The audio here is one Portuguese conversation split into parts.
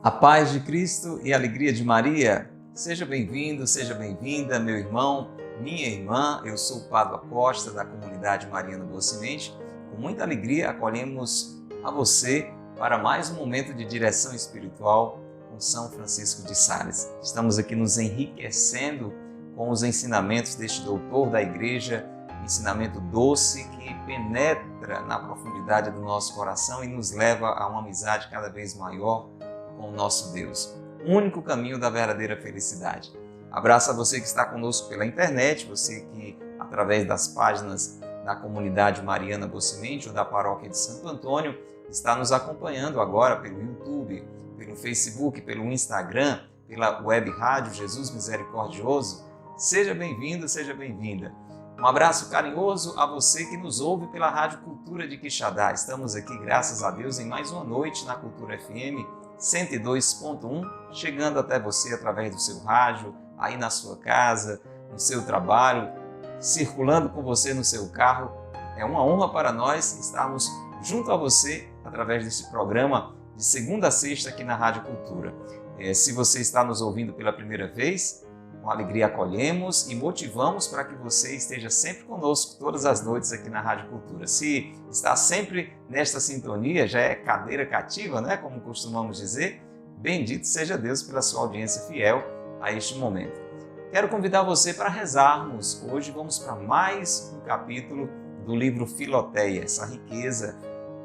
A paz de Cristo e a alegria de Maria. Seja bem-vindo, seja bem-vinda, meu irmão, minha irmã. Eu sou o Padre Costa, da comunidade Mariana Boa Semente. Com muita alegria acolhemos a você para mais um momento de direção espiritual com São Francisco de Sales. Estamos aqui nos enriquecendo com os ensinamentos deste doutor da Igreja, ensinamento doce que penetra na profundidade do nosso coração e nos leva a uma amizade cada vez maior com o nosso Deus, o único caminho da verdadeira felicidade. Abraço a você que está conosco pela internet, você que, através das páginas da comunidade Mariana Boa Semente ou da paróquia de Santo Antônio, está nos acompanhando agora pelo YouTube, pelo Facebook, pelo Instagram, pela web rádio Jesus Misericordioso. Seja bem-vindo, seja bem-vinda. Um abraço carinhoso a você que nos ouve pela Rádio Cultura de Quixadá. Estamos aqui, graças a Deus, em mais uma noite na Cultura FM 102.1, chegando até você através do seu rádio, aí na sua casa, no seu trabalho, circulando com você no seu carro. É uma honra para nós estarmos junto a você através desse programa de segunda a sexta aqui na Rádio Cultura. Se você está nos ouvindo pela primeira vez, com alegria acolhemos e motivamos para que você esteja sempre conosco todas as noites aqui na Rádio Cultura. Se está sempre nesta sintonia, já é cadeira cativa, né? Como costumamos dizer, bendito seja Deus pela sua audiência fiel a este momento. Quero convidar você para rezarmos. Hoje vamos para mais um capítulo do livro Filoteia, essa riqueza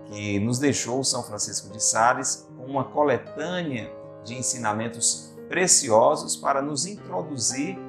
que nos deixou São Francisco de Sales, com uma coletânea de ensinamentos preciosos para nos introduzir,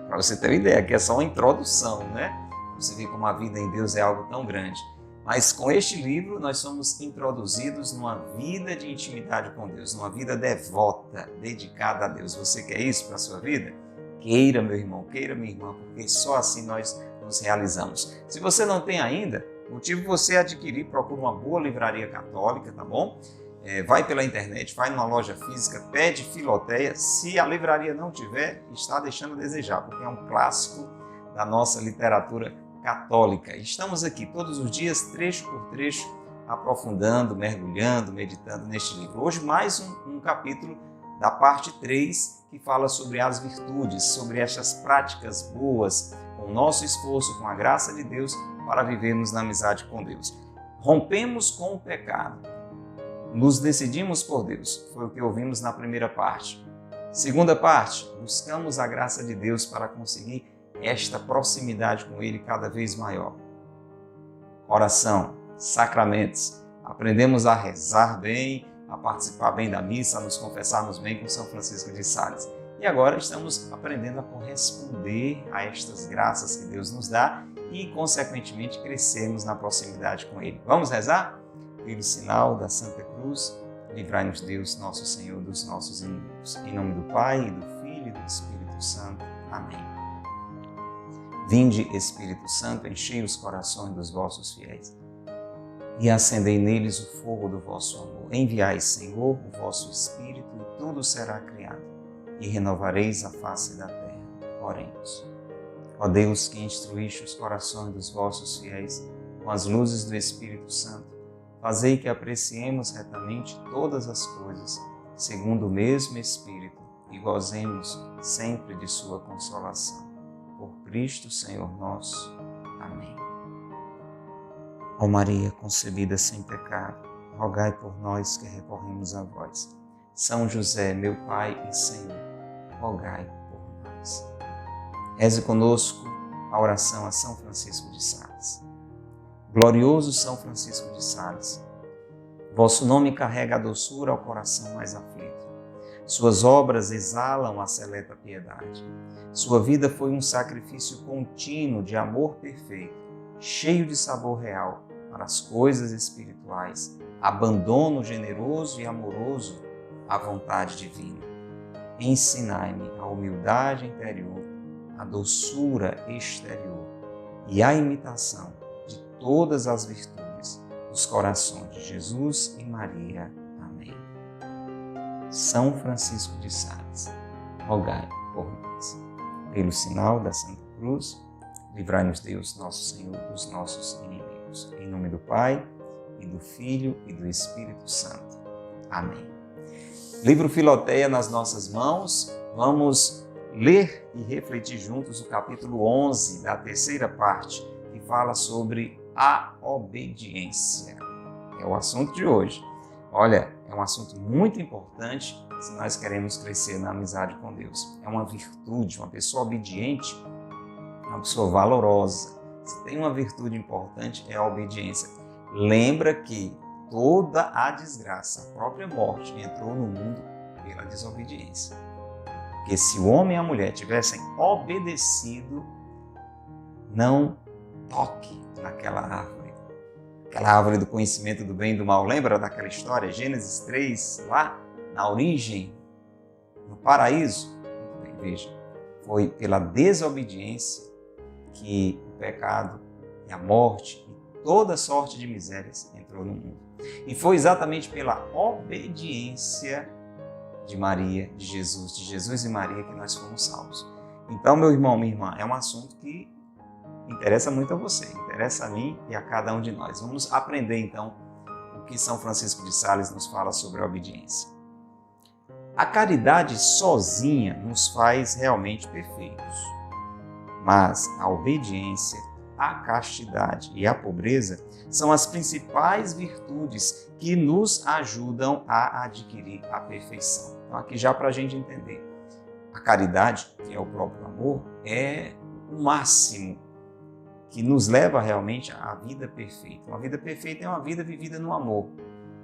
para você ter uma ideia, que é só uma introdução, né? Você vê como a vida em Deus é algo tão grande. Mas com este livro nós somos introduzidos numa vida de intimidade com Deus, numa vida devota, dedicada a Deus. Você quer isso para a sua vida? Queira, meu irmão, queira, minha irmã, porque só assim nós nos realizamos. Se você não tem ainda, motivo você adquirir, procura uma boa livraria católica, tá bom? Vai pela internet, vai numa loja física, pede Filoteia. Se a livraria não tiver, está deixando a desejar, porque é um clássico da nossa literatura católica. Estamos aqui todos os dias, trecho por trecho, aprofundando, mergulhando, meditando neste livro. Hoje mais um capítulo da parte 3, que fala sobre as virtudes, sobre estas práticas boas, com o nosso esforço, com a graça de Deus, para vivermos na amizade com Deus. Rompemos com o pecado. Nos decidimos por Deus, foi o que ouvimos na primeira parte. Segunda parte, buscamos a graça de Deus para conseguir esta proximidade com Ele cada vez maior. Oração, sacramentos, aprendemos a rezar bem, a participar bem da missa, a nos confessarmos bem com São Francisco de Sales. E agora estamos aprendendo a corresponder a estas graças que Deus nos dá e, consequentemente, crescermos na proximidade com Ele. Vamos rezar? Pelo sinal da Santa Cruz, livrai-nos Deus, nosso Senhor, dos nossos inimigos. Em nome do Pai, e do Filho e do Espírito Santo. Amém. Vinde, Espírito Santo, enchei os corações dos vossos fiéis e acendei neles o fogo do vosso amor. Enviai, Senhor, o vosso Espírito e tudo será criado e renovareis a face da terra. Oremos. Ó Deus, que instruíste os corações dos vossos fiéis com as luzes do Espírito Santo, fazei que apreciemos retamente todas as coisas, segundo o mesmo Espírito, e gozemos sempre de sua consolação. Por Cristo, Senhor nosso. Amém. Ó Maria, concebida sem pecado, rogai por nós que recorremos a vós. São José, meu Pai e Senhor, rogai por nós. Reze conosco a oração a São Francisco de Sales. Glorioso São Francisco de Sales, vosso nome carrega a doçura ao coração mais aflito. Suas obras exalam a seleta piedade. Sua vida foi um sacrifício contínuo de amor perfeito, cheio de sabor real para as coisas espirituais, abandono generoso e amoroso à vontade divina. Ensinai-me a humildade interior, a doçura exterior e a imitação de todas as virtudes dos corações de Jesus e Maria. Amém. São Francisco de Sales, rogai por nós. Pelo sinal da Santa Cruz, livrai-nos Deus, nosso Senhor, dos nossos inimigos. Em nome do Pai, e do Filho, e do Espírito Santo. Amém. Livro Filoteia nas nossas mãos, vamos ler e refletir juntos o capítulo 11 da terceira parte, que fala sobre a obediência. É o assunto de hoje. Olha, é um assunto muito importante se nós queremos crescer na amizade com Deus. É uma virtude, uma pessoa obediente é uma pessoa valorosa. Se tem uma virtude importante é a obediência. Lembra que toda a desgraça, a própria morte, entrou no mundo pela desobediência. Porque se o homem e a mulher tivessem obedecido, não toque naquela árvore. Aquela árvore do conhecimento do bem e do mal. Lembra daquela história? Gênesis 3, lá na origem, no paraíso. Muito bem, veja. Foi pela desobediência que o pecado e a morte e toda sorte de misérias entrou no mundo. E foi exatamente pela obediência de Maria, de Jesus e Maria que nós fomos salvos. Então, meu irmão, minha irmã, é um assunto que interessa muito a você, interessa a mim e a cada um de nós. Vamos aprender, então, o que São Francisco de Sales nos fala sobre a obediência. A caridade sozinha nos faz realmente perfeitos, mas a obediência, a castidade e a pobreza são as principais virtudes que nos ajudam a adquirir a perfeição. Então, aqui já para a gente entender, a caridade, que é o próprio amor, é o máximo que nos leva realmente à vida perfeita. Uma vida perfeita é uma vida vivida no amor.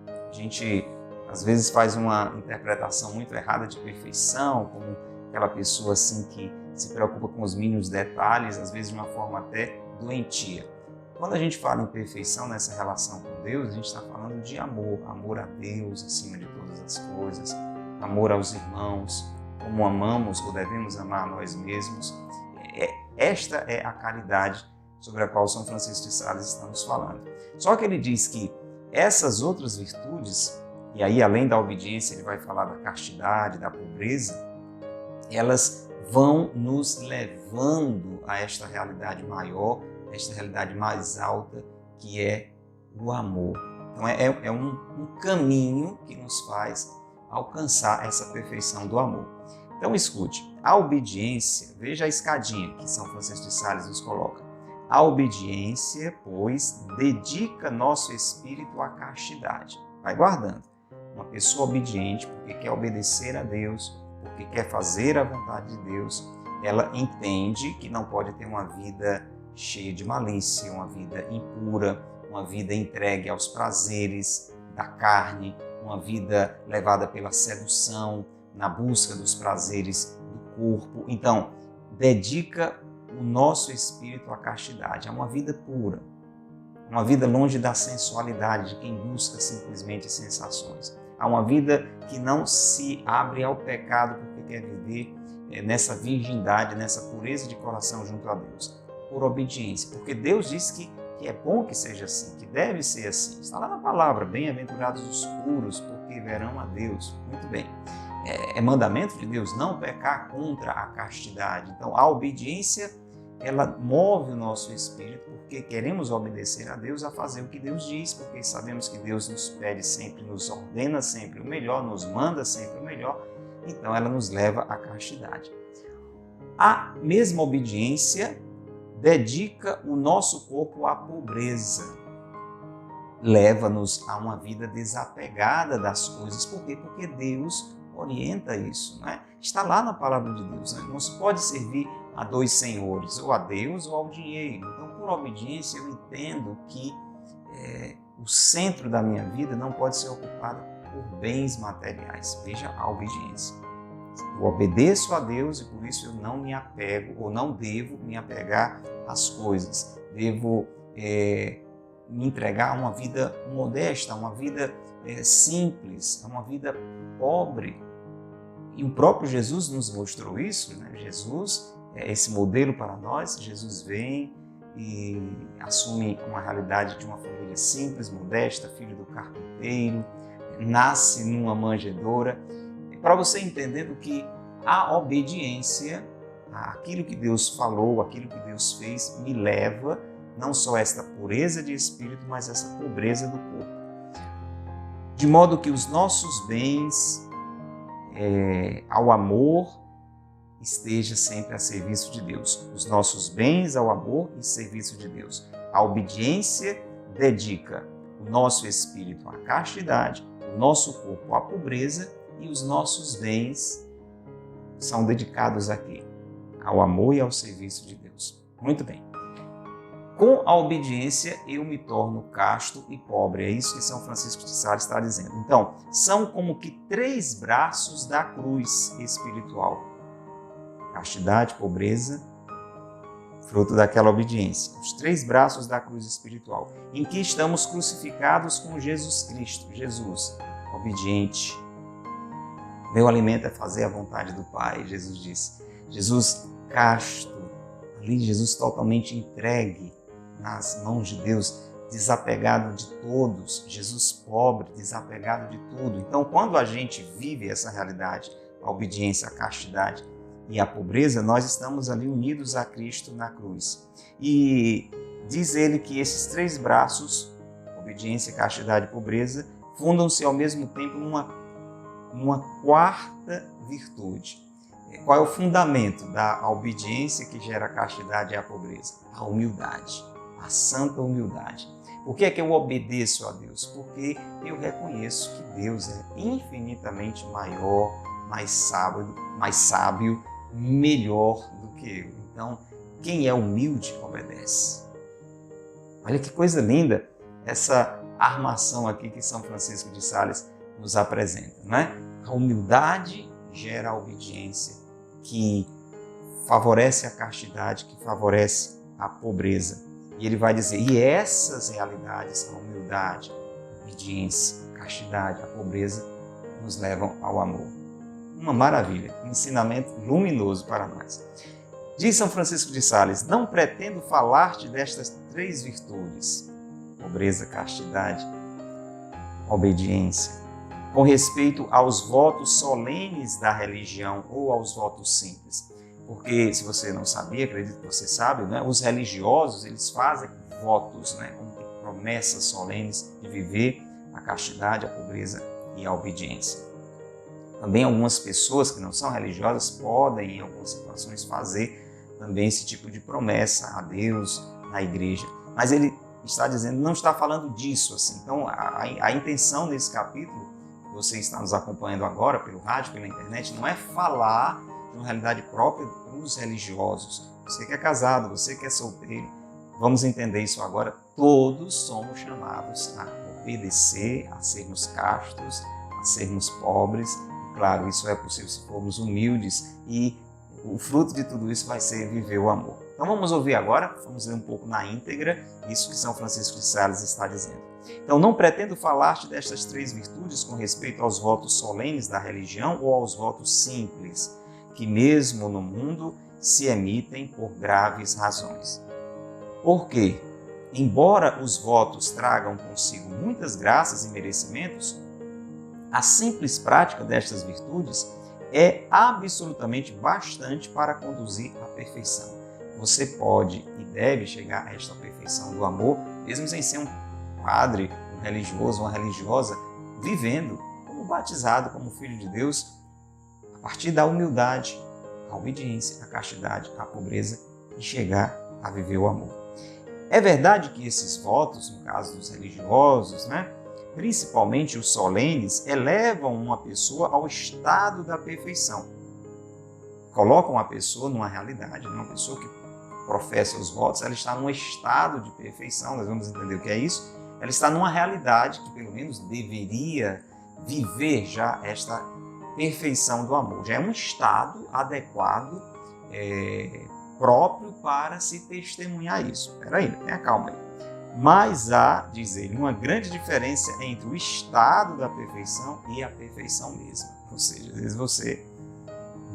A gente, às vezes, faz uma interpretação muito errada de perfeição, como aquela pessoa assim que se preocupa com os mínimos detalhes, às vezes de uma forma até doentia. Quando a gente fala em perfeição nessa relação com Deus, a gente está falando de amor, amor a Deus acima de todas as coisas, amor aos irmãos, como amamos ou devemos amar a nós mesmos. Esta é a caridade sobre a qual São Francisco de Sales está nos falando. Só que ele diz que essas outras virtudes, e aí além da obediência ele vai falar da castidade, da pobreza, elas vão nos levando a esta realidade maior, esta realidade mais alta, que é o amor. Então é um caminho que nos faz alcançar essa perfeição do amor. Então escute, a obediência, veja a escadinha que São Francisco de Sales nos coloca. A obediência, pois, dedica nosso espírito à castidade. Vai guardando. Uma pessoa obediente, porque quer obedecer a Deus, porque quer fazer a vontade de Deus, ela entende que não pode ter uma vida cheia de malícia, uma vida impura, uma vida entregue aos prazeres da carne, uma vida levada pela sedução, na busca dos prazeres do corpo. Então, dedica o nosso espírito à castidade, a uma vida pura, uma vida longe da sensualidade, de quem busca simplesmente sensações. A uma vida que não se abre ao pecado porque quer viver nessa virgindade, nessa pureza de coração junto a Deus, por obediência. Porque Deus diz que é bom que seja assim, que deve ser assim. Está lá na palavra, bem-aventurados os puros, porque verão a Deus. Muito bem. É mandamento de Deus não pecar contra a castidade. Então, a obediência, ela move o nosso espírito, porque queremos obedecer a Deus, a fazer o que Deus diz, porque sabemos que Deus nos pede sempre, nos ordena sempre o melhor, nos manda sempre o melhor, então ela nos leva à castidade. A mesma obediência dedica o nosso corpo à pobreza, leva-nos a uma vida desapegada das coisas. Por quê? Porque Deus orienta isso, né? Está lá na palavra de Deus, né? Não se pode servir a dois senhores, ou a Deus ou ao dinheiro. Então, por obediência, eu entendo que o centro da minha vida não pode ser ocupado por bens materiais. Veja a obediência. Eu obedeço a Deus e por isso eu não me apego, ou não devo me apegar às coisas. Devo me entregar a uma vida modesta, a uma vida simples, a uma vida pobre. E o próprio Jesus nos mostrou isso, né? Jesus é esse modelo para nós. Jesus vem e assume uma realidade de uma família simples, modesta, filho do carpinteiro, nasce numa manjedoura. Para você entendendo que a obediência àquilo que Deus falou, àquilo que Deus fez, me leva não só a esta pureza de espírito, mas essa pobreza do corpo. De modo que os nossos bens ao amor esteja sempre a serviço de Deus. Os nossos bens ao amor e serviço de Deus. A obediência dedica o nosso espírito à castidade, o nosso corpo à pobreza e os nossos bens são dedicados a quê? Ao amor e ao serviço de Deus. Muito bem. Com a obediência eu me torno casto e pobre. É isso que São Francisco de Sales está dizendo. Então, são como que 3 braços da cruz espiritual. Castidade, pobreza, fruto daquela obediência. Os 3 braços da cruz espiritual, em que estamos crucificados com Jesus Cristo. Jesus, obediente. Meu alimento é fazer a vontade do Pai, Jesus disse. Jesus casto, ali Jesus totalmente entregue nas mãos de Deus, desapegado de todos. Jesus pobre, desapegado de tudo. Então, quando a gente vive essa realidade, a obediência, a castidade e a pobreza, nós estamos ali unidos a Cristo na cruz. E diz ele que esses 3 braços, obediência, castidade e pobreza, fundam-se ao mesmo tempo numa quarta virtude. Qual é o fundamento da obediência que gera a castidade e a pobreza? A humildade, a santa humildade. Por que é que eu obedeço a Deus? Porque eu reconheço que Deus é infinitamente maior, mais sábio, melhor do que eu. Então, quem é humilde, obedece. Olha que coisa linda essa armação aqui que São Francisco de Sales nos apresenta, né? A humildade gera a obediência, que favorece a castidade, que favorece a pobreza. E ele vai dizer, e essas realidades, a humildade, a obediência, a castidade, a pobreza, nos levam ao amor. Uma maravilha, um ensinamento luminoso para nós. Diz São Francisco de Sales, não pretendo falar-te destas 3 virtudes, pobreza, castidade, obediência, com respeito aos votos solenes da religião ou aos votos simples. Porque, se você não sabia, acredito que você sabe, né? Os religiosos, eles fazem votos, né? Como promessas solenes de viver a castidade, a pobreza e a obediência. Também algumas pessoas que não são religiosas podem, em algumas situações, fazer também esse tipo de promessa a Deus, na igreja. Mas ele está dizendo, não está falando disso assim. Então, a intenção desse capítulo, que você está nos acompanhando agora pelo rádio, pela internet, não é falar de uma realidade própria dos religiosos. Você que é casado, você que é solteiro, vamos entender isso agora. Todos somos chamados a obedecer, a sermos castos, a sermos pobres. Claro, isso é possível se formos humildes e o fruto de tudo isso vai ser viver o amor. Então vamos ouvir agora, vamos ler um pouco na íntegra isso que São Francisco de Sales está dizendo. Então, não pretendo falar-te destas 3 virtudes com respeito aos votos solenes da religião ou aos votos simples, que mesmo no mundo se emitem por graves razões. Porque, embora os votos tragam consigo muitas graças e merecimentos, a simples prática destas virtudes é absolutamente bastante para conduzir à perfeição. Você pode e deve chegar a esta perfeição do amor, mesmo sem ser um padre, um religioso, uma religiosa, vivendo como batizado, como filho de Deus, a partir da humildade, a obediência, a castidade, a pobreza e chegar a viver o amor. É verdade que esses votos, no caso dos religiosos, principalmente os solenes, elevam uma pessoa ao estado da perfeição. Colocam a pessoa numa realidade, uma pessoa que professa os votos, ela está num estado de perfeição, nós vamos entender o que é isso. Ela está numa realidade que pelo menos deveria viver já esta perfeição do amor. Já é um estado adequado, próprio para se testemunhar isso. Espera aí, tenha calma aí. Mas há, diz ele, uma grande diferença entre o estado da perfeição e a perfeição mesma. Ou seja, às vezes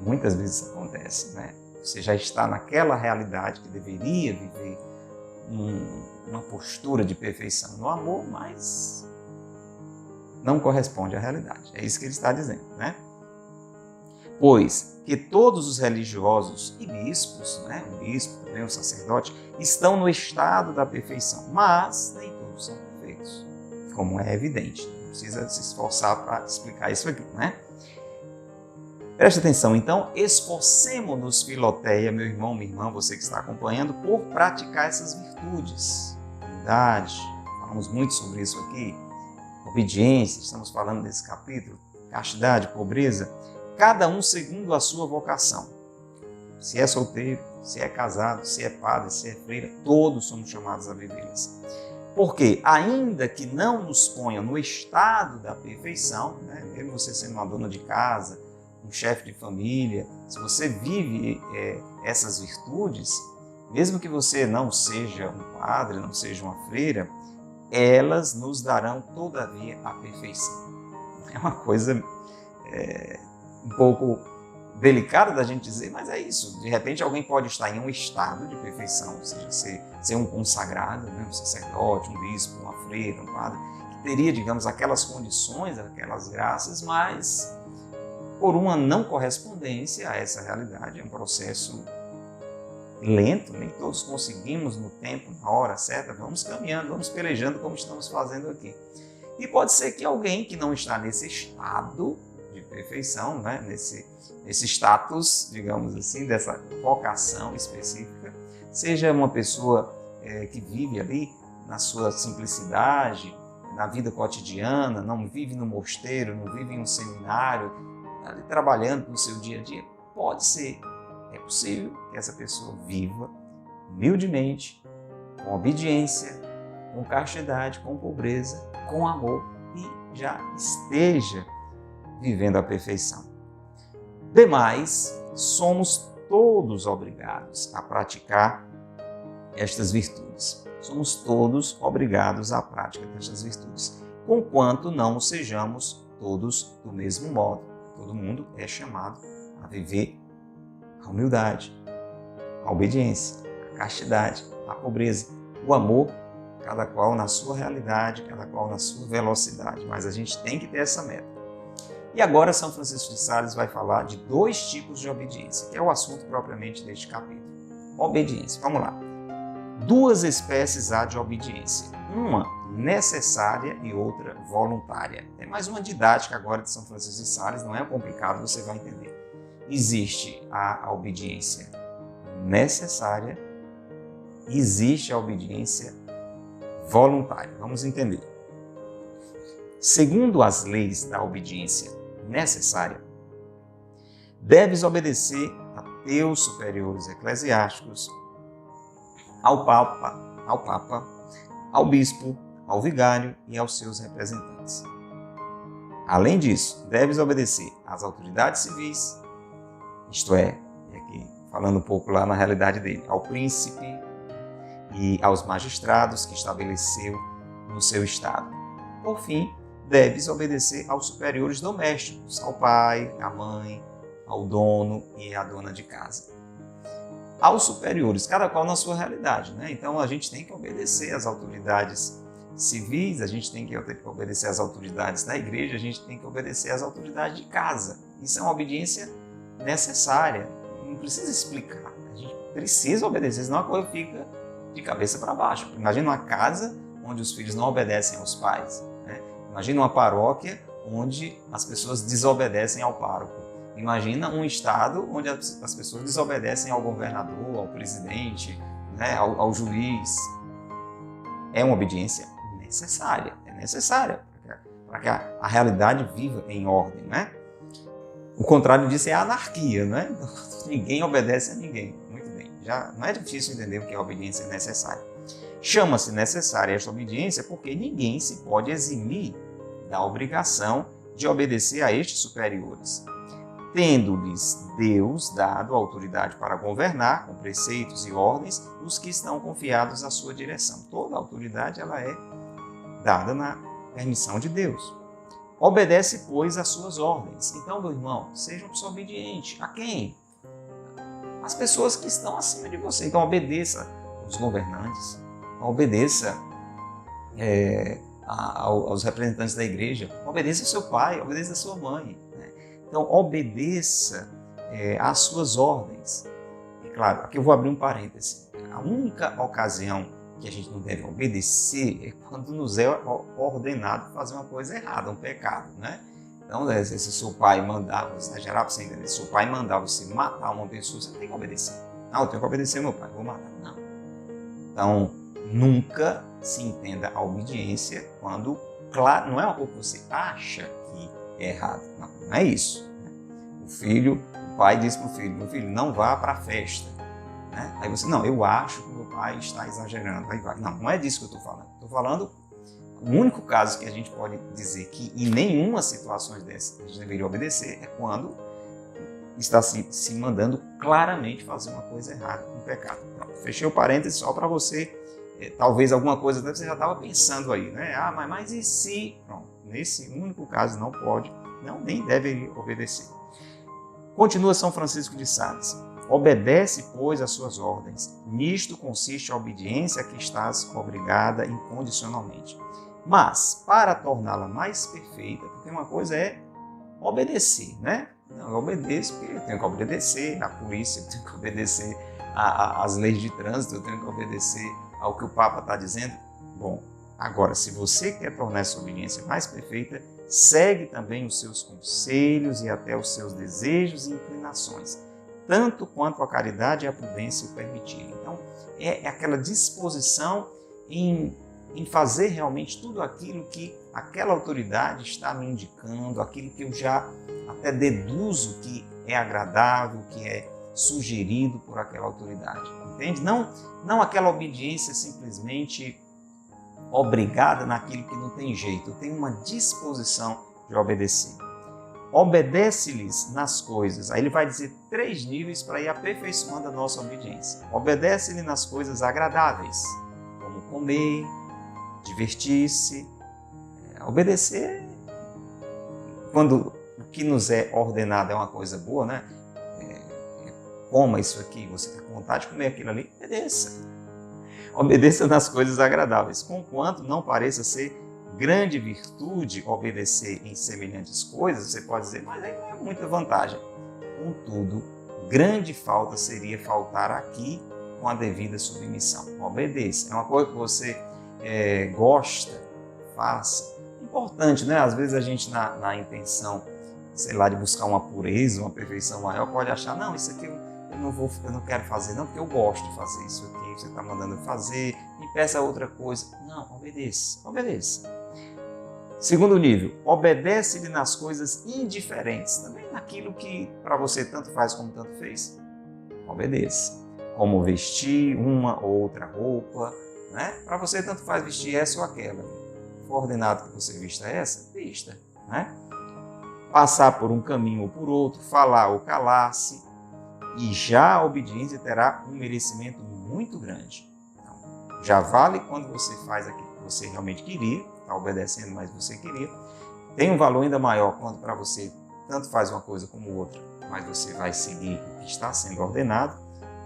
muitas vezes isso acontece, Você já está naquela realidade que deveria viver uma postura de perfeição no amor, mas não corresponde à realidade. É isso que ele está dizendo, Pois que todos os religiosos e bispos, o bispo, também o sacerdote, estão no estado da perfeição, mas nem todos são perfeitos, como é evidente. Não precisa se esforçar para explicar isso aqui, Preste atenção, então, esforcemo-nos, Filoteia, meu irmão, minha irmã, você que está acompanhando, por praticar essas virtudes. Humildade, falamos muito sobre isso aqui. Obediência, estamos falando desse capítulo. Castidade, pobreza, cada um segundo a sua vocação. Se é solteiro, se é casado, se é padre, se é freira, todos somos chamados a vivê-las. Porque, ainda que não nos ponham no estado da perfeição, né, mesmo você sendo uma dona de casa, um chefe de família, se você vive essas virtudes, mesmo que você não seja um padre, não seja uma freira, elas nos darão, todavia, a perfeição. É uma coisa um pouco delicada da gente dizer, mas é isso. De repente alguém pode estar em um estado de perfeição, ou seja, ser um consagrado, né? Um sacerdote, um bispo, uma freira, um padre, que teria, digamos, aquelas condições, aquelas graças, mas por uma não correspondência a essa realidade, é um processo lento, nem todos conseguimos no tempo, na hora certa, vamos caminhando, vamos pelejando como estamos fazendo aqui. E pode ser que alguém que não está nesse estado de perfeição, né, nesse status, digamos assim, dessa vocação específica, seja uma pessoa que vive ali na sua simplicidade, na vida cotidiana, não vive no mosteiro, não vive em um seminário, ali trabalhando no seu dia a dia. Pode ser, é possível que essa pessoa viva humildemente, com obediência, com castidade, com pobreza, com amor e já esteja vivendo a perfeição. Demais, somos todos obrigados a praticar estas virtudes. Somos todos obrigados à prática destas virtudes, conquanto não sejamos todos do mesmo modo. Todo mundo é chamado a viver a humildade, a obediência, a castidade, a pobreza, o amor, cada qual na sua realidade, cada qual na sua velocidade. Mas a gente tem que ter essa meta. E agora São Francisco de Sales vai falar de 2 tipos de obediência, que é o assunto propriamente deste capítulo. Obediência, vamos lá. 2 espécies há de obediência. Uma necessária e outra voluntária. É mais uma didática agora de São Francisco de Sales, não é complicado, você vai entender. Existe a obediência necessária, existe a obediência voluntária. Vamos entender. Segundo as leis da obediência necessária, deves obedecer a teus superiores eclesiásticos, ao Papa, ao Bispo, ao Vigário e aos seus representantes. Além disso, deves obedecer às autoridades civis, isto é, aqui falando um pouco lá na realidade dele, ao príncipe e aos magistrados que estabeleceu no seu estado. Por fim, deves obedecer aos superiores domésticos, ao pai, à mãe, ao dono e à dona de casa. Aos superiores, cada qual na sua realidade, né? Então a gente tem que obedecer às autoridades civis, a gente tem que obedecer às autoridades da igreja, a gente tem que obedecer às autoridades de casa. Isso é uma obediência necessária, não precisa explicar, a gente precisa obedecer, senão a coisa fica de cabeça para baixo. Imagina uma casa onde os filhos não obedecem aos pais, né? Imagina uma paróquia onde as pessoas desobedecem ao pároco. Imagina um estado onde as pessoas desobedecem ao governador, ao presidente, né, ao juiz. É uma obediência necessária, é necessária para que a realidade viva em ordem, né? O contrário disso é a anarquia, né? Ninguém obedece a ninguém. Muito bem, já não é difícil entender o que é a obediência necessária. Chama-se necessária esta obediência porque ninguém se pode eximir da obrigação de obedecer a estes superiores, tendo-lhes Deus dado autoridade para governar, com preceitos e ordens, os que estão confiados à sua direção. Toda autoridade ela é dada na permissão de Deus. Obedece, pois, às suas ordens. Então, meu irmão, seja uma pessoa obediente. A quem? As pessoas que estão acima de você. Então, obedeça aos governantes, obedeça aos representantes da igreja, obedeça ao seu pai, obedeça à sua mãe. Então, obedeça às suas ordens. E claro, aqui eu vou abrir um parêntese. A única ocasião que a gente não deve obedecer é quando nos é ordenado fazer uma coisa errada, um pecado, né? Então, se seu pai mandar, vou exagerar para você entender, se seu pai mandar você matar uma pessoa, você tem que obedecer. Não, eu tenho que obedecer meu pai, vou matar. Não. Então, nunca se entenda a obediência quando, claro, não é uma coisa que você acha que é errado. Não, não é isso. O pai diz para o filho, meu filho, não vá para a festa. Né? Aí você, não, eu acho que meu pai está exagerando. Aí vai. Não, não é disso que eu estou falando. Estou falando, o único caso que a gente pode dizer que em nenhuma situação dessas a gente deveria obedecer é quando está se mandando claramente fazer uma coisa errada, um pecado. Pronto, fechei o parênteses só para você, talvez alguma coisa você já estava pensando aí, né? Ah, mas e se? Pronto, nesse único caso não pode, não, nem deve obedecer. Continua São Francisco de Sales. Obedece, pois, às suas ordens. Nisto consiste a obediência a que estás obrigada incondicionalmente. Mas, para torná-la mais perfeita, porque uma coisa é obedecer, né? Não, eu obedeço porque eu tenho que obedecer à polícia, eu tenho que obedecer às leis de trânsito, eu tenho que obedecer ao que o Papa está dizendo. Bom, agora, se você quer tornar essa obediência mais perfeita, segue também os seus conselhos e até os seus desejos e inclinações, tanto quanto a caridade e a prudência o permitirem. Então, é aquela disposição em fazer realmente tudo aquilo que aquela autoridade está me indicando, aquilo que eu já até deduzo que é agradável, que é sugerido por aquela autoridade. Entende? Não aquela obediência simplesmente obrigada naquilo que não tem jeito. Eu tenho uma disposição de obedecer. Obedece-lhes nas coisas. Aí ele vai dizer 3 níveis para ir aperfeiçoando a nossa obediência. Obedece-lhe nas coisas agradáveis, como comer, divertir-se. Obedecer, quando o que nos é ordenado é uma coisa boa, né? Coma isso aqui, você está com vontade de comer aquilo ali, obedeça. Obedeça nas coisas agradáveis, conquanto não pareça ser grande virtude obedecer em semelhantes coisas, você pode dizer, mas aí não é muita vantagem. Contudo, grande falta seria faltar aqui com a devida submissão. Obedeça. É uma coisa que você gosta, faça. Importante, né? Às vezes a gente na intenção, sei lá, de buscar uma pureza, uma perfeição maior, pode achar, não, isso aqui eu não quero fazer, não, porque eu gosto de fazer isso aqui, você está mandando eu fazer, me peça outra coisa. Não, obedeça, obedeça. Segundo nível, obedece-lhe nas coisas indiferentes, também naquilo que para você tanto faz como tanto fez. Obedeça. Como vestir uma ou outra roupa, né? Para você tanto faz vestir essa ou aquela. For ordenado que você vista essa, vista, né? Passar por um caminho ou por outro, falar ou calar-se, e já a obediência terá um merecimento muito grande. Então, já vale quando você faz aquilo que você realmente queria, está obedecendo, mas você queria. Tem um valor ainda maior quando para você tanto faz uma coisa como outra, mas você vai seguir o que está sendo ordenado,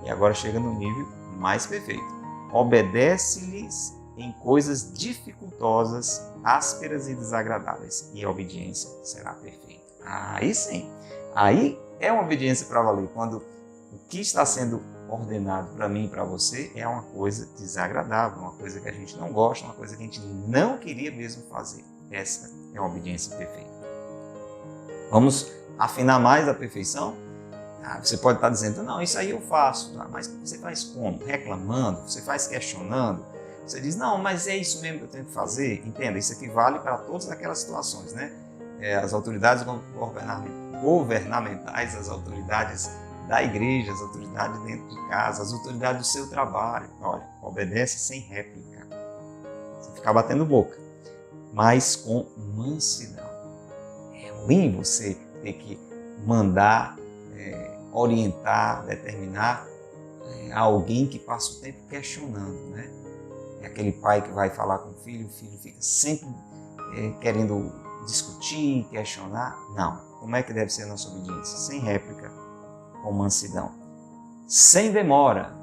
e agora chega no nível mais perfeito. Obedece-lhes em coisas dificultosas, ásperas e desagradáveis, e a obediência será perfeita. Aí sim, aí é uma obediência para valer, quando o que está sendo ordenado para mim e para você é uma coisa desagradável, uma coisa que a gente não gosta, uma coisa que a gente não queria mesmo fazer. Essa é a obediência perfeita. Vamos afinar mais a perfeição? Você pode estar dizendo, não, isso aí eu faço, tá? Mas você faz como? Reclamando? Você faz questionando? Você diz, não, mas é isso mesmo que eu tenho que fazer? Entenda, isso aqui vale para todas aquelas situações, né? As autoridades governamentais, as autoridades da igreja, as autoridades dentro de casa, as autoridades do seu trabalho. Olha, obedece sem réplica, sem ficar batendo boca, mas com mansidão. É ruim você ter que mandar, orientar, determinar alguém que passa o tempo questionando, né? É aquele pai que vai falar com o filho fica sempre querendo discutir, questionar. Não. Como é que deve ser a nossa obediência? Sem réplica, com mansidão. Sem demora.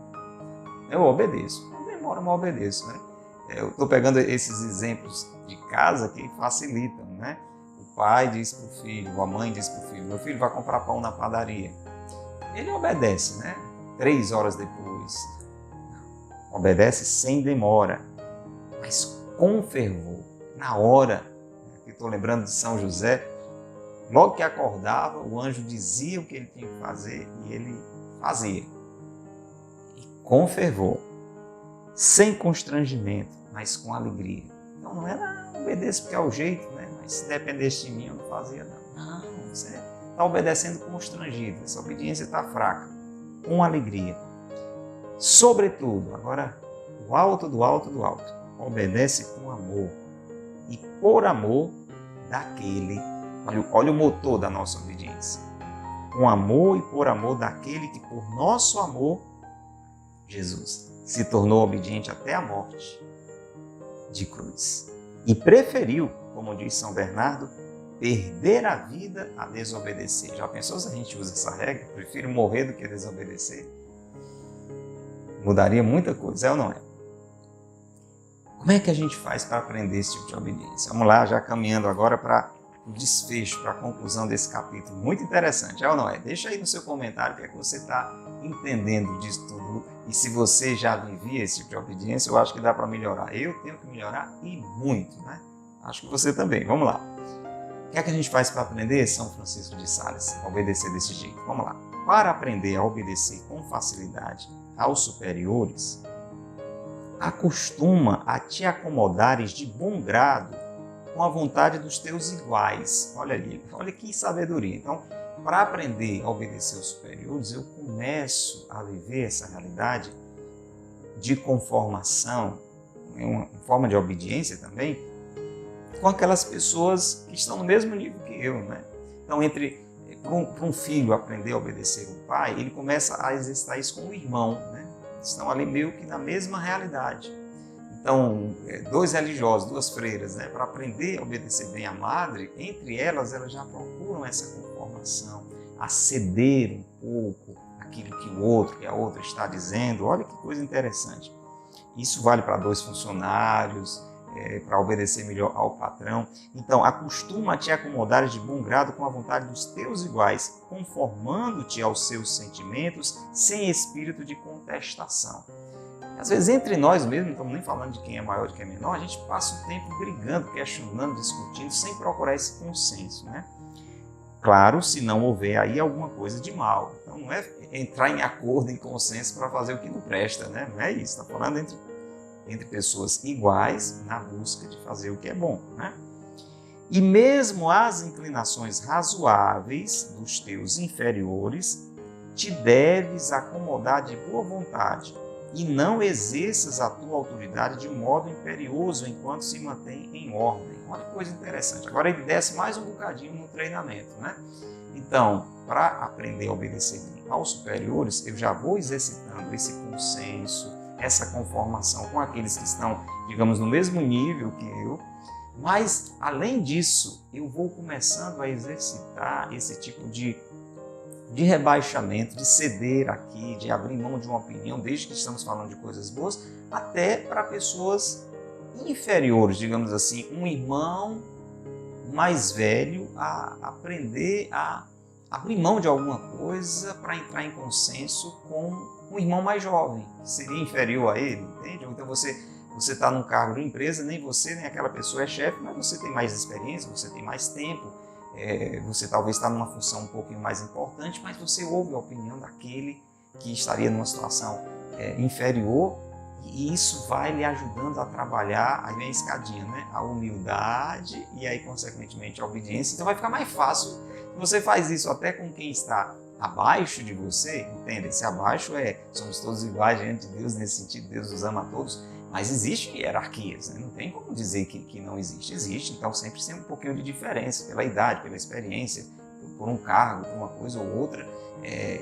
Eu obedeço. Não demora, mas obedeço, né? Eu estou pegando esses exemplos de casa que facilitam, né? O pai diz para o filho, a mãe diz para o filho, meu filho vai comprar pão na padaria. Ele obedece, né? 3 horas depois. Obedece sem demora, mas com fervor. Na hora, estou lembrando de São José, Logo que acordava, o anjo dizia o que ele tinha que fazer e ele fazia. E com fervor, sem constrangimento, mas com alegria. Então não era obedecer porque é o jeito, né? Mas se dependesse de mim eu não fazia não. Não, você está obedecendo constrangido, essa obediência está fraca, com alegria. Sobretudo, agora o alto do alto do alto, obedece com amor e por amor daquele, olha o motor da nossa obediência, com amor e por amor daquele que por nosso amor, Jesus, se tornou obediente até a morte de cruz e preferiu, como diz São Bernardo, perder a vida a desobedecer. Já pensou se a gente usa essa regra? Prefiro morrer do que desobedecer? Mudaria muita coisa, é ou não é? Como é que a gente faz para aprender esse tipo de obediência? Vamos lá, já caminhando agora para o desfecho, para a conclusão desse capítulo. Muito interessante, é ou não é? Deixa aí no seu comentário o que é que você está entendendo disso tudo. E se você já vivia esse tipo de obediência, eu acho que dá para melhorar. Eu tenho que melhorar e muito, né? Acho que você também. Vamos lá. O que é que a gente faz para aprender, São Francisco de Sales, a obedecer desse jeito? Vamos lá. Para aprender a obedecer com facilidade aos superiores, acostuma a te acomodares de bom grado com a vontade dos teus iguais. Olha ali, olha que sabedoria. Então, para aprender a obedecer aos superiores, eu começo a viver essa realidade de conformação, uma forma de obediência também, com aquelas pessoas que estão no mesmo nível que eu, né? Então, para um filho aprender a obedecer o pai, ele começa a exercitar isso com o irmão, né? Estão ali meio que na mesma realidade. Então, dois religiosos, duas freiras, né? Para aprender a obedecer bem a madre, entre elas já procuram essa conformação, a ceder um pouco aquilo que o outro, que a outra está dizendo. Olha que coisa interessante. Isso vale para dois funcionários, para obedecer melhor ao patrão. Então, acostuma a te acomodar de bom grado com a vontade dos teus iguais, conformando-te aos seus sentimentos, sem espírito de contestação. Às vezes, entre nós mesmos, não estamos nem falando de quem é maior, de quem é menor, a gente passa o tempo brigando, questionando, discutindo, sem procurar esse consenso, né? Claro, se não houver aí alguma coisa de mal. Então, não é entrar em acordo, em consenso para fazer o que não presta, né? Não é isso, está falando entre pessoas iguais na busca de fazer o que é bom, né? E mesmo as inclinações razoáveis dos teus inferiores, te deves acomodar de boa vontade e não exerças a tua autoridade de um modo imperioso enquanto se mantém em ordem. Olha que coisa interessante. Agora ele desce mais um bocadinho no treinamento, né? Então, para aprender a obedecer aos superiores, eu já vou exercitando esse consenso, essa conformação com aqueles que estão, digamos, no mesmo nível que eu, mas, além disso, eu vou começando a exercitar esse tipo de rebaixamento, de ceder aqui, de abrir mão de uma opinião, desde que estamos falando de coisas boas, até para pessoas inferiores, digamos assim, um irmão mais velho a aprender a abrir mão de alguma coisa para entrar em consenso com um irmão mais jovem, que seria inferior a ele, entende? Então você está num cargo de empresa, nem você, nem aquela pessoa é chefe, mas você tem mais experiência, você tem mais tempo, você talvez está numa função um pouquinho mais importante, mas você ouve a opinião daquele que estaria numa situação inferior, e isso vai lhe ajudando a trabalhar, aí vem a escadinha, né? A humildade e aí, consequentemente, a obediência. Então vai ficar mais fácil. Você faz isso até com quem está abaixo de você, entende? Esse abaixo somos todos iguais diante de Deus, nesse sentido, Deus nos ama a todos, mas existem hierarquias, né? Não tem como dizer que não existe. Existe, então sempre tem um pouquinho de diferença, pela idade, pela experiência, por um cargo, por uma coisa ou outra,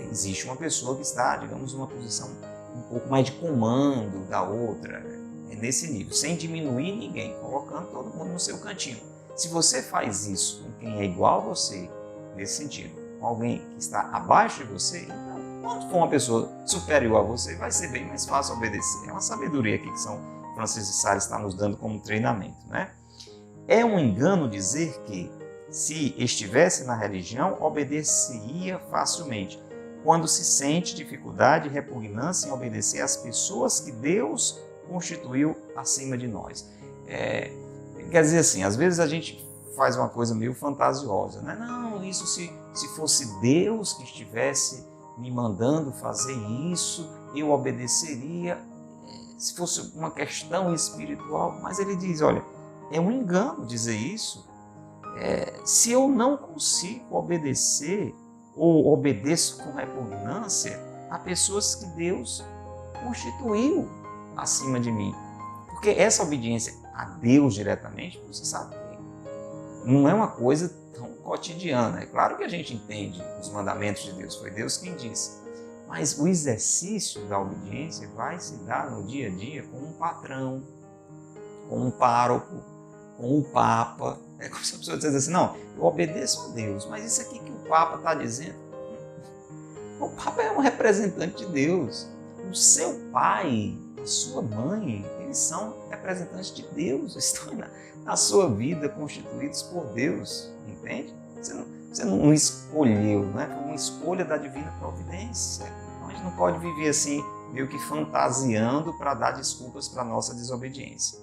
existe uma pessoa que está, digamos, numa posição um pouco mais de comando da outra, nesse nível, sem diminuir ninguém, colocando todo mundo no seu cantinho. Se você faz isso com quem é igual a você, nesse sentido, com alguém que está abaixo de você, então, quando for uma pessoa superior a você, vai ser bem mais fácil obedecer. É uma sabedoria aqui que São Francisco de Sales está nos dando como treinamento, né? É um engano dizer que, se estivesse na religião, obedeceria facilmente, quando se sente dificuldade e repugnância em obedecer às pessoas que Deus constituiu acima de nós. Quer dizer assim, às vezes a gente faz uma coisa meio fantasiosa, né? Não, isso se fosse Deus que estivesse me mandando fazer isso, eu obedeceria, se fosse uma questão espiritual. Mas ele diz, olha, é um engano dizer isso. Se eu não consigo obedecer ou obedeço com repugnância a pessoas que Deus constituiu acima de mim. Porque essa obediência a Deus diretamente, você sabe, não é uma coisa tão cotidiana. É claro que a gente entende os mandamentos de Deus, foi Deus quem disse. Mas o exercício da obediência vai se dar no dia a dia com um patrão, com um pároco, com o Papa. É como se a pessoa dissesse assim, não, eu obedeço a Deus, mas isso aqui que o Papa está dizendo, o Papa é um representante de Deus. O seu pai, a sua mãe, eles são representantes de Deus, estão na sua vida constituídos por Deus, entende? Você não escolheu, né? Foi uma escolha da divina providência. Então a gente não pode viver assim, meio que fantasiando para dar desculpas para a nossa desobediência.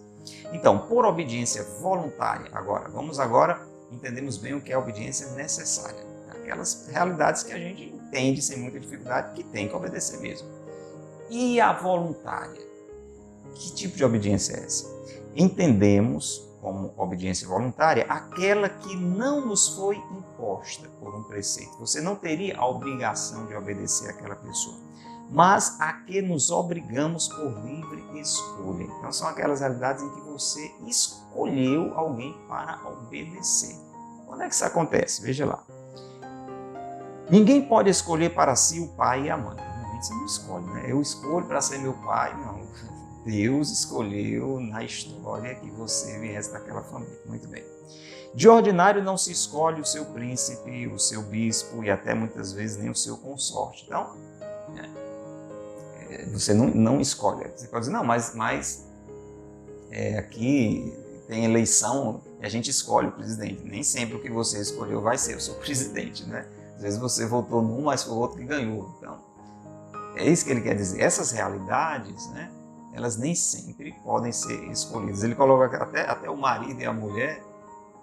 Então, por obediência voluntária, vamos entendemos bem o que é obediência necessária. Aquelas realidades que a gente entende sem muita dificuldade, que tem que obedecer mesmo. E a voluntária? Que tipo de obediência é essa? Entendemos como obediência voluntária aquela que não nos foi imposta por um preceito. Você não teria a obrigação de obedecer àquela pessoa, mas a que nos obrigamos por livre escolha. Então são aquelas realidades em que você escolheu alguém para obedecer. Quando é que isso acontece? Veja lá. Ninguém pode escolher para si o pai e a mãe. Normalmente você não escolhe, né? Eu escolho para ser meu pai, não. Deus escolheu na história que você viesse daquela família. Muito bem. De ordinário não se escolhe o seu príncipe, o seu bispo e até muitas vezes nem o seu consorte. Então, você não escolhe. Você pode dizer, não, mas aqui tem eleição e a gente escolhe o presidente. Nem sempre o que você escolheu vai ser o seu presidente, né? Às vezes você votou num, mas foi o outro que ganhou. Então, é isso que ele quer dizer. Essas realidades, né, elas nem sempre podem ser escolhidas. Ele coloca até o marido e a mulher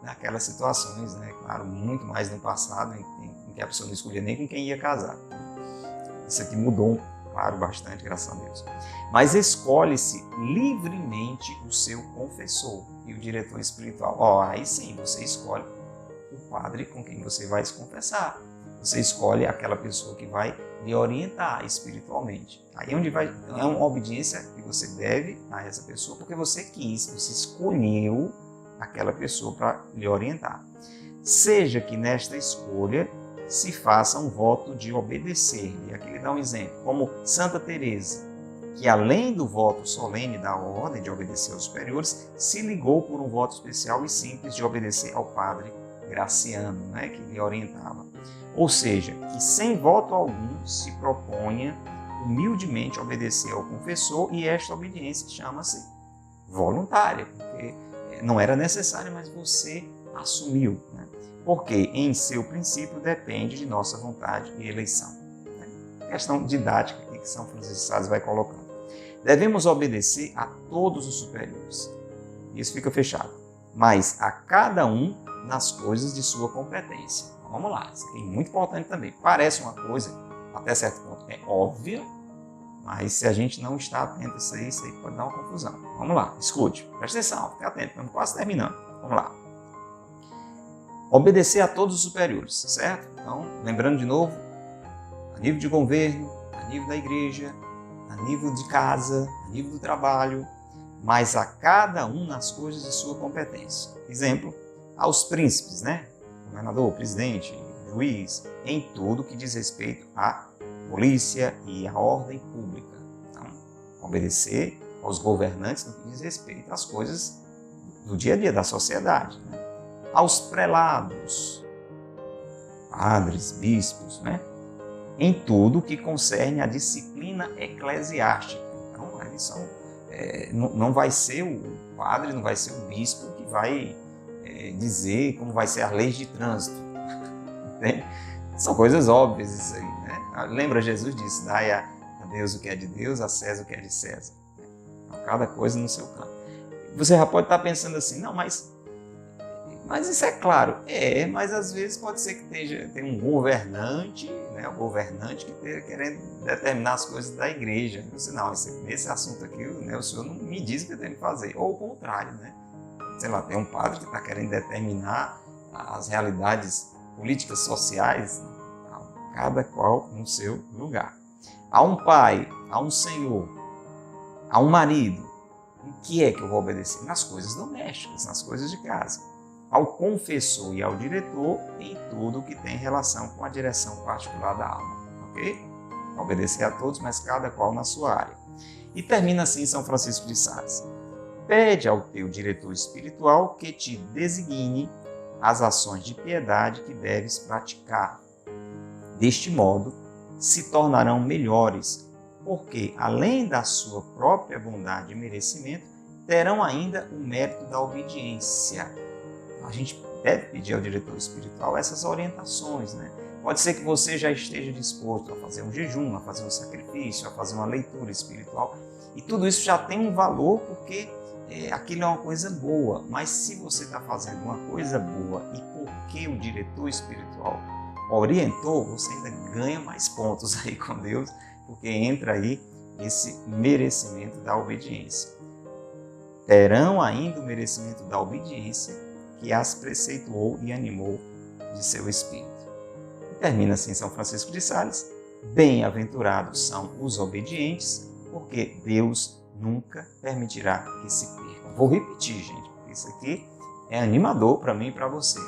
naquelas situações, né? Claro, muito mais no passado, em que a pessoa não escolhia nem com quem ia casar. Isso aqui mudou, claro, bastante, graças a Deus. Mas escolhe-se livremente o seu confessor e o diretor espiritual. Aí sim, você escolhe o padre com quem você vai se confessar. Você escolhe aquela pessoa que vai lhe orientar espiritualmente. Aí é onde é uma obediência que você deve a essa pessoa, porque você quis, você escolheu aquela pessoa para lhe orientar. Seja que nesta escolha se faça um voto de obedecer. E aqui ele dá um exemplo, como Santa Teresa, que além do voto solene da ordem de obedecer aos superiores, se ligou por um voto especial e simples de obedecer ao padre Graciano, né, que lhe orientava. Ou seja, que sem voto algum se proponha humildemente obedecer ao confessor, e esta obediência chama-se voluntária, porque não era necessária, mas você assumiu, né? Porque em seu princípio depende de nossa vontade e eleição. Né? Questão didática que São Francisco de Sales vai colocando. Devemos obedecer a todos os superiores. Isso fica fechado. Mas a cada um nas coisas de sua competência. Então, vamos lá, isso aqui é muito importante também. Parece uma coisa, até certo ponto, é óbvia, mas se a gente não está atento a isso aí pode dar uma confusão. Vamos lá, escute, preste atenção, fique atento, estamos quase terminando. Vamos lá. Obedecer a todos os superiores, certo? Então, lembrando de novo, a nível de governo, a nível da igreja, a nível de casa, a nível do trabalho, mas a cada um nas coisas de sua competência. Exemplo, aos príncipes, né? Governador, presidente, juiz, em tudo que diz respeito à polícia e à ordem pública. Então, obedecer aos governantes no que diz respeito às coisas do dia a dia, da sociedade. Né? Aos prelados, padres, bispos, né? Em tudo que concerne a disciplina eclesiástica. Então, eles são, não vai ser o padre, não vai ser o bispo que vai dizer como vai ser as leis de trânsito. Entende? São coisas óbvias isso aí, né? Lembra, Jesus disse, dai a Deus o que é de Deus, a César o que é de César. Então, cada coisa no seu campo. Você já pode estar pensando assim, não, mas Mas isso é claro, mas às vezes pode ser que tenha um governante, né, o governante que esteja querendo determinar as coisas da igreja. Eu disse, não, nesse assunto aqui, né, o senhor não me diz o que eu tenho que fazer. Ou o contrário, né? Sei lá, tem um padre que está querendo determinar as realidades políticas sociais, cada qual no seu lugar. Há um pai, há um senhor, há um marido. Em que é que eu vou obedecer? Nas coisas domésticas, nas coisas de casa. Ao confessor e ao diretor em tudo que tem relação com a direção particular da alma. Ok? Obedecer a todos, mas cada qual na sua área. E termina assim São Francisco de Sales. Pede ao teu diretor espiritual que te designe as ações de piedade que deves praticar. Deste modo, se tornarão melhores, porque, além da sua própria bondade e merecimento, terão ainda o mérito da obediência. A gente deve pedir ao diretor espiritual essas orientações, né? Pode ser que você já esteja disposto a fazer um jejum, a fazer um sacrifício, a fazer uma leitura espiritual, e tudo isso já tem um valor porque aquilo é uma coisa boa. Mas se você está fazendo uma coisa boa e porque o diretor espiritual orientou, você ainda ganha mais pontos aí com Deus, porque entra aí esse merecimento da obediência. Terão ainda o merecimento da obediência que as preceituou e animou de seu espírito. E termina assim São Francisco de Sales: bem-aventurados são os obedientes, porque Deus nunca permitirá que se percam. Vou repetir, gente, porque isso aqui é animador para mim e para você.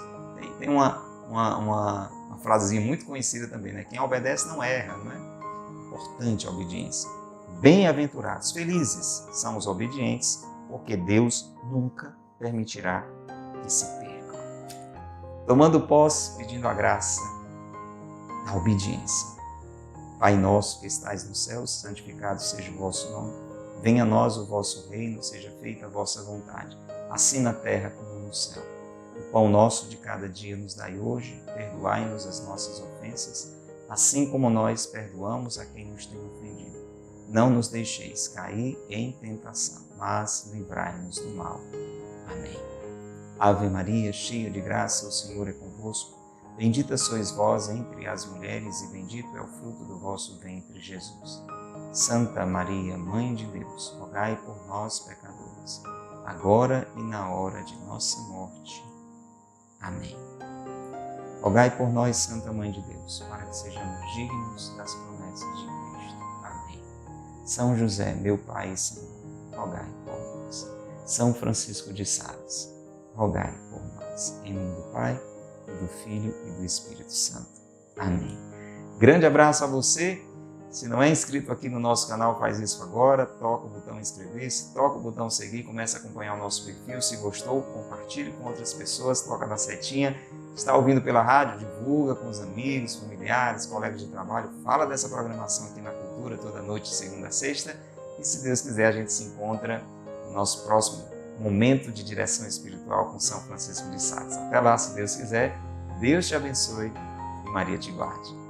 Tem uma frasezinha muito conhecida também, né? Quem obedece não erra, não é? Importante a obediência. Bem-aventurados, felizes são os obedientes, porque Deus nunca permitirá que se percam. Tomando posse, pedindo a graça da obediência. Pai nosso que estais nos céus, santificado seja o vosso nome. Venha a nós o vosso reino, seja feita a vossa vontade, assim na terra como no céu. O pão nosso de cada dia nos dai hoje, perdoai-nos as nossas ofensas, assim como nós perdoamos a quem nos tem ofendido. Não nos deixeis cair em tentação, mas livrai-nos do mal. Amém. Ave Maria, cheia de graça, o Senhor é convosco. Bendita sois vós entre as mulheres e bendito é o fruto do vosso ventre, Jesus. Santa Maria, Mãe de Deus, rogai por nós, pecadores, agora e na hora de nossa morte. Amém. Rogai por nós, Santa Mãe de Deus, para que sejamos dignos das promessas de Cristo. Amém. São José, meu Pai e Senhor, rogai por nós. São Francisco de Sales, rogai por nós. Em nome do Pai, do Filho e do Espírito Santo. Amém. Grande abraço a você. Se não é inscrito aqui no nosso canal, faz isso agora. Toca o botão inscrever-se, toca o botão seguir, começa a acompanhar o nosso perfil. Se gostou, compartilhe com outras pessoas, toca na setinha. Está ouvindo pela rádio, divulga com os amigos, familiares, colegas de trabalho. Fala dessa programação aqui na Cultura, toda noite, segunda a sexta. E se Deus quiser, a gente se encontra no nosso próximo momento de direção espiritual com São Francisco de Sales. Até lá, se Deus quiser. Deus te abençoe e Maria te guarde.